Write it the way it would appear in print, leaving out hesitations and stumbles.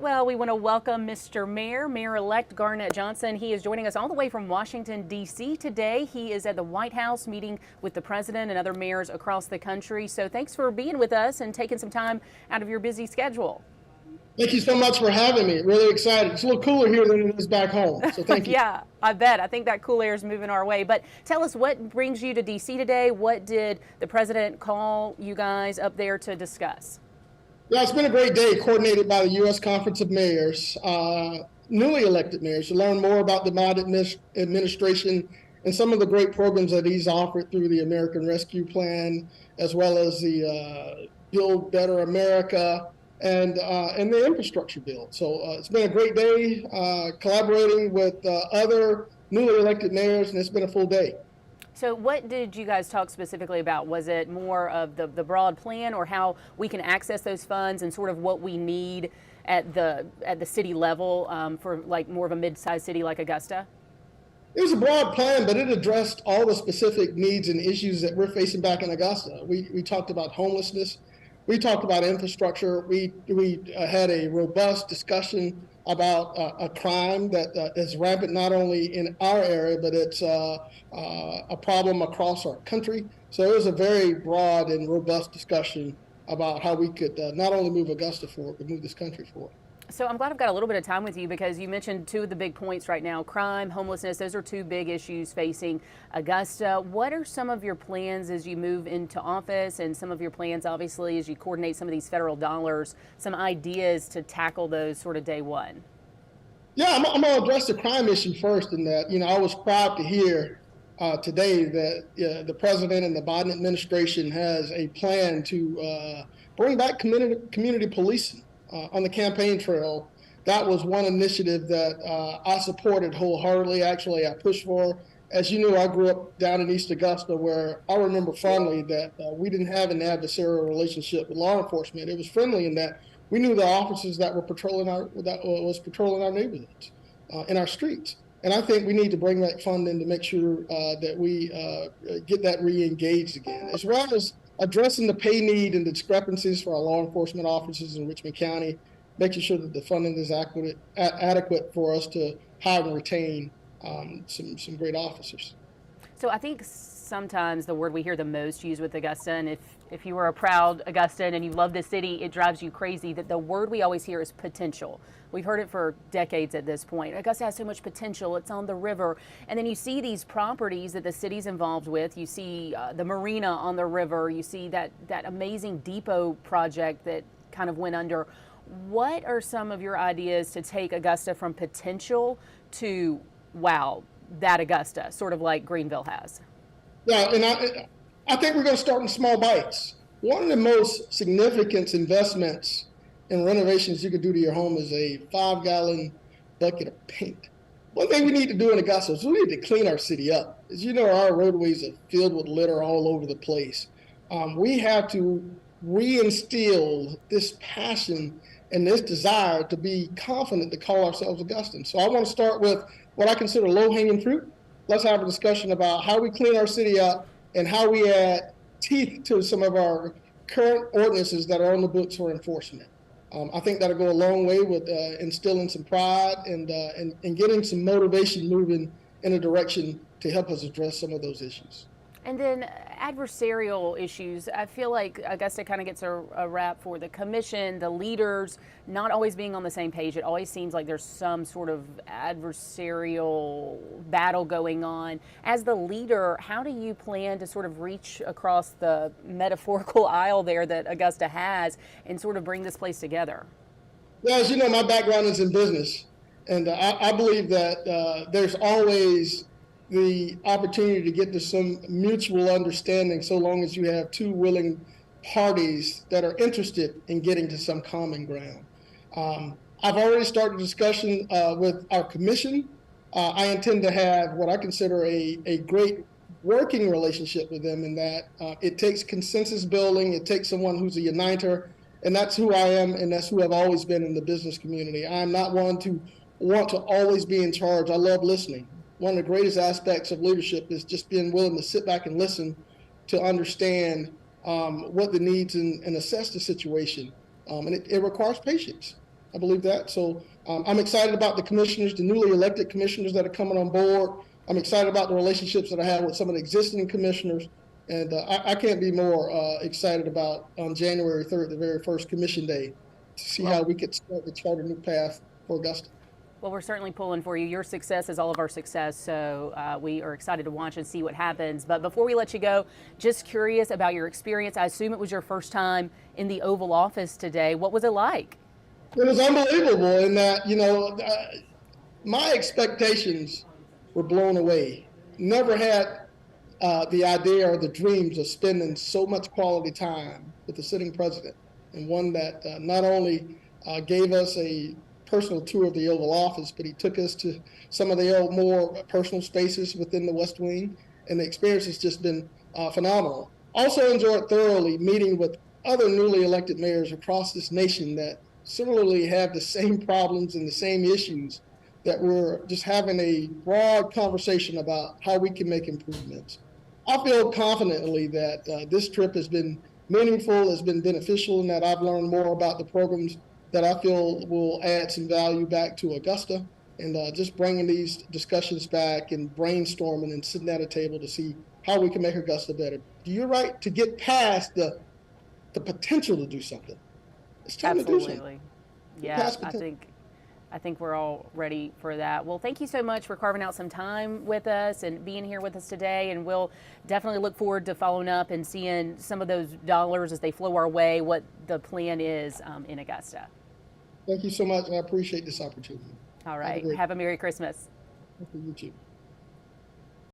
Well, we want to welcome Mr. Mayor-elect Garnett Johnson. He is joining us all the way from Washington, D.C. today. He is at the White House meeting with the president and other mayors across the country. So thanks for being with us and taking some time out of your busy schedule. Thank you so much for having me. Really excited. It's a little cooler here than it is back home. So thank you. Yeah, I bet. I think that cool air is moving our way. But tell us, what brings you to D.C. today? What did the president call you guys up there to discuss? Yeah, it's been a great day coordinated by the U.S. Conference of Mayors, newly elected mayors, to learn more about the Biden administration and some of the great programs that he's offered through the American Rescue Plan, as well as the Build Better America and the infrastructure bill. So it's been a great day collaborating with other newly elected mayors, and it's been a full day. So what did you guys talk specifically about? Was it more of the broad plan, or how we can access those funds and sort of what we need at the city level for like more of a mid-sized city like Augusta? It was a broad plan, but it addressed all the specific needs and issues that we're facing back in Augusta. We talked about homelessness. We talked about infrastructure. We had a robust discussion about a crime that is rampant not only in our area, but it's a problem across our country. So it was a very broad and robust discussion about how we could not only move Augusta forward, but move this country forward. So I'm glad I've got a little bit of time with you, because you mentioned two of the big points right now: crime, homelessness. Those are two big issues facing Augusta. What are some of your plans as you move into office, and some of your plans, obviously, as you coordinate some of these federal dollars, some ideas to tackle those sort of day one? Yeah, I'm going to address the crime issue first. In that, I was proud to hear today that the president and the Biden administration has a plan to bring back community policing. On the campaign trail, that was one initiative that I supported wholeheartedly. Actually, I pushed for. As you know, I grew up down in East Augusta, where I remember fondly that we didn't have an adversarial relationship with law enforcement. It was friendly in that we knew the officers that were patrolling our neighborhoods, in our streets. And I think we need to bring that fund in to make sure that we get that re-engaged again, as well as addressing the pay need and the discrepancies for our law enforcement officers in Richmond County, making sure that the funding is adequate for us to hire and retain some great officers. So I think sometimes the word we hear the most used with Augusta, and if you were a proud Augustan and you love the city, it drives you crazy, that the word we always hear is potential. We've heard it for decades at this point. Augusta has so much potential. It's on the river. And then you see these properties that the city's involved with. You see the marina on the river. You see that amazing depot project that kind of went under. What are some of your ideas to take Augusta from potential to, wow, that Augusta, sort of like Greenville has? Yeah, and I think we're going to start in small bites. One of the most significant investments in renovations you could do to your home is a 5-gallon bucket of paint. One thing we need to do in Augusta is we need to clean our city up. As you know, our roadways are filled with litter all over the place. We have to reinstill this passion and this desire to be confident to call ourselves Augustans. So I want to start with what I consider low-hanging fruit. Let's have a discussion about how we clean our city up and how we add teeth to some of our current ordinances that are on the books for enforcement. I think that'll go a long way with instilling some pride and getting some motivation moving in a direction to help us address some of those issues. And then adversarial issues. I feel like Augusta kind of gets a rap for the commission, the leaders not always being on the same page. It always seems like there's some sort of adversarial battle going on. As the leader, how do you plan to sort of reach across the metaphorical aisle there that Augusta has and sort of bring this place together? Well, as you know, my background is in business, and I believe that there's always the opportunity to get to some mutual understanding, so long as you have two willing parties that are interested in getting to some common ground. I've already started a discussion with our commission. I intend to have what I consider a great working relationship with them, in that it takes consensus building, it takes someone who's a uniter, and that's who I am, and that's who I've always been in the business community. I'm not one to want to always be in charge. I love listening. One of the greatest aspects of leadership is just being willing to sit back and listen to understand what the needs and assess the situation. And it requires patience. I believe that. So I'm excited about the commissioners, the newly elected commissioners that are coming on board. I'm excited about the relationships that I have with some of the existing commissioners. And I can't be more excited about on January 3rd, the very first commission day, to see how Well, we could start to chart a new path for Augusta. Well, we're certainly pulling for you. Your success is all of our success, so we are excited to watch and see what happens. But before we let you go, just curious about your experience. I assume it was your first time in the Oval Office today. What was it like? It was unbelievable in that, my expectations were blown away. Never had the idea or the dreams of spending so much quality time with the sitting president, and one that not only gave us a personal tour of the Oval Office, but he took us to some of the more personal spaces within the West Wing, and the experience has just been phenomenal. Also enjoyed thoroughly meeting with other newly elected mayors across this nation that similarly have the same problems and the same issues, that we're just having a broad conversation about how we can make improvements. I feel confidently that this trip has been meaningful, has been beneficial, and that I've learned more about the programs that I feel will add some value back to Augusta, and just bringing these discussions back and brainstorming and sitting at a table to see how we can make Augusta better. You're right, to get past the potential to do something. It's time to do something. Absolutely. Yeah, I think we're all ready for that. Well, thank you so much for carving out some time with us and being here with us today. And we'll definitely look forward to following up and seeing some of those dollars as they flow our way, what the plan is in Augusta. Thank you so much. I appreciate this opportunity. All right. Have a Merry Christmas. Thank you. You too.